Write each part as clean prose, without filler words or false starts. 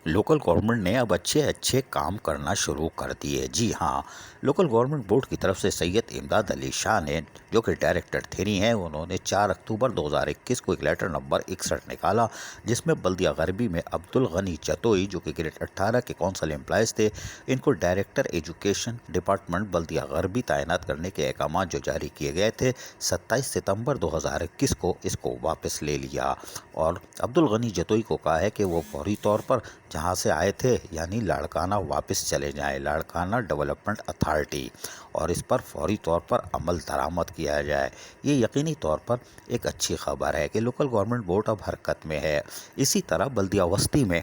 Local government ने अब अच्छे अच्छे काम करना शुरू कर दिए। जी हाँ, लोकल गवर्नमेंट बोर्ड की तरफ से सैयद इमदाद अली शाह ने, जो कि डायरेक्टर थेरी हैं, उन्होंने 4 अक्टूबर 2021 को एक लेटर नंबर 61 निकाला, जिसमें बल्दिया गरबी में अब्दुल गनी जतोई, जो कि ग्रेड 18 के कौंसल एम्प्लॉयज़ थे, इनको डायरेक्टर एजुकेशन डिपार्टमेंट बल्दिया गरबी तैनात करने के अहकाम जो जारी किए गए थे, 27 सितंबर 2021 को इसको वापस ले लिया। और अब्दुल गनी जतोई को कहा है कि वो फौरी तौर पर जहाँ से आए थे यानी लाड़काना वापस चले जाएं, लाड़काना डेवलपमेंट अथॉरिटी, और इस पर फौरी तौर पर अमल दरामद किया जाए। ये यकीनी तौर पर एक अच्छी खबर है कि लोकल गवर्नमेंट बोर्ड अब हरकत में है। इसी तरह बल्दिया वस्ती में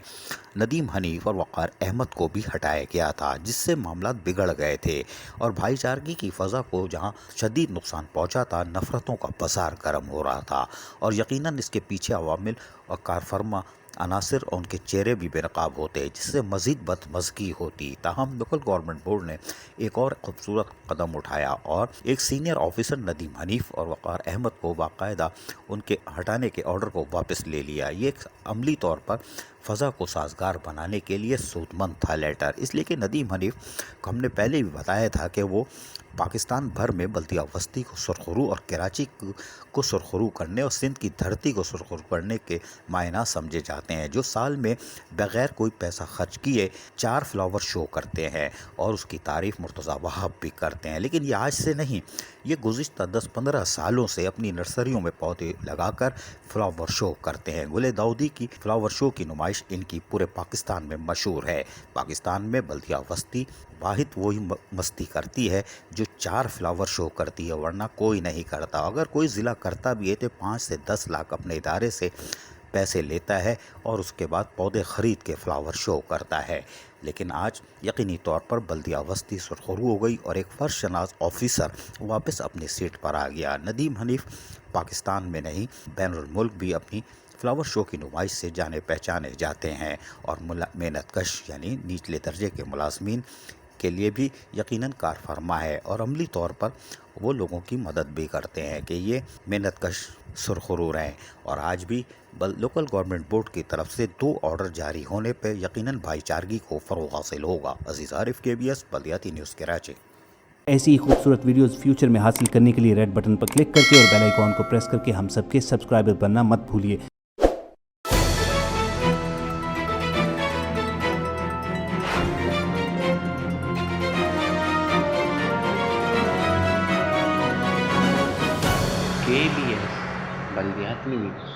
नदीम हनीफ और वक़ार अहमद को भी हटाया गया था, जिससे मामला बिगड़ गए थे और भाईचारगी की फ़ज़ा को जहाँ शदीद नुकसान पहुँचा था, नफ़रतों का बाज़ार गर्म हो रहा था। और यकीनन इसके पीछे अवामिल और कारफरमा अनासर और उनके चेहरे भी बेनकाब होते, जिससे मज़ीद बदमज़गी होती। ताहम लोकल गवर्नमेंट बोर्ड ने एक और खूबसूरत कदम उठाया और एक सीनियर ऑफिसर नदीम हनीफ और वक़ार अहमद को बाकायदा उनके हटाने के ऑर्डर को वापस ले लिया। ये एक अमली तौर पर फ़ज़ा को साजगार बनाने के लिए सूदमंद था लेटर, इसलिए कि नदीम हनीफ को हमने पहले भी बताया था कि वो पाकिस्तान भर में बल्दिया वस्ती को सुरखरू और कराची को सुरखरू करने और सिंध की धरती को सुरखरू करने के मायना समझे जाते हैं, जो साल में बग़ैर कोई पैसा खर्च किए 4 फ्लावर शो करते हैं और उसकी तारीफ़ मुर्तज़ा वहाब भी करते हैं। लेकिन ये आज से नहीं, ये गुज़िश्ता 10-15 सालों से अपनी नर्सरियों में पौधे लगाकर फ्लावर शो करते हैं। गुले दाऊदी की फ्लावर शो की नुमाइश इनकी पूरे पाकिस्तान में मशहूर है। पाकिस्तान में बल्दिया वस्ती वाहिद वही मस्ती करती है जो 4 फ्लावर शो करती है, वरना कोई नहीं करता। अगर कोई ज़िला करता भी है तो 5 से 10 लाख अपने इदारे से पैसे लेता है और उसके बाद पौधे ख़रीद के फ्लावर शो करता है। लेकिन आज यकीनी तौर पर बल्दिया वस्ती सुरखरू हो गई और एक फर्शनाज ऑफिसर वापस अपनी सीट पर आ गया। नदीम हनीफ पाकिस्तान में नहीं, बैनुल मुल्क भी अपनी फ्लावर शो की नुमाइश से जाने पहचाने जाते हैं और मेहनतकश यानी निचले दर्जे के मुलाजमीन के लिए भी यकीनन कारफरमा है और अमली तौर पर वो लोगों की मदद भी करते हैं कि ये मेहनतकश सुरखरू रहें। और आज भी लोकल गवर्नमेंट बोर्ड की तरफ से 2 ऑर्डर जारी होने पर यकीनन भाईचारगी को फ़रोग़ हासिल होगा। अज़ीज़ आरिफ, KBS बल्दियाती न्यूज़ कराची। ऐसी ही खूबसूरत वीडियोस फ्यूचर में हासिल करने के लिए रेड बटन पर क्लिक करके और बेल आइकॉन को प्रेस करके हम सबके सब्सक्राइबर बनना मत भूलिए। KBS बल्दियाती न्यूज़।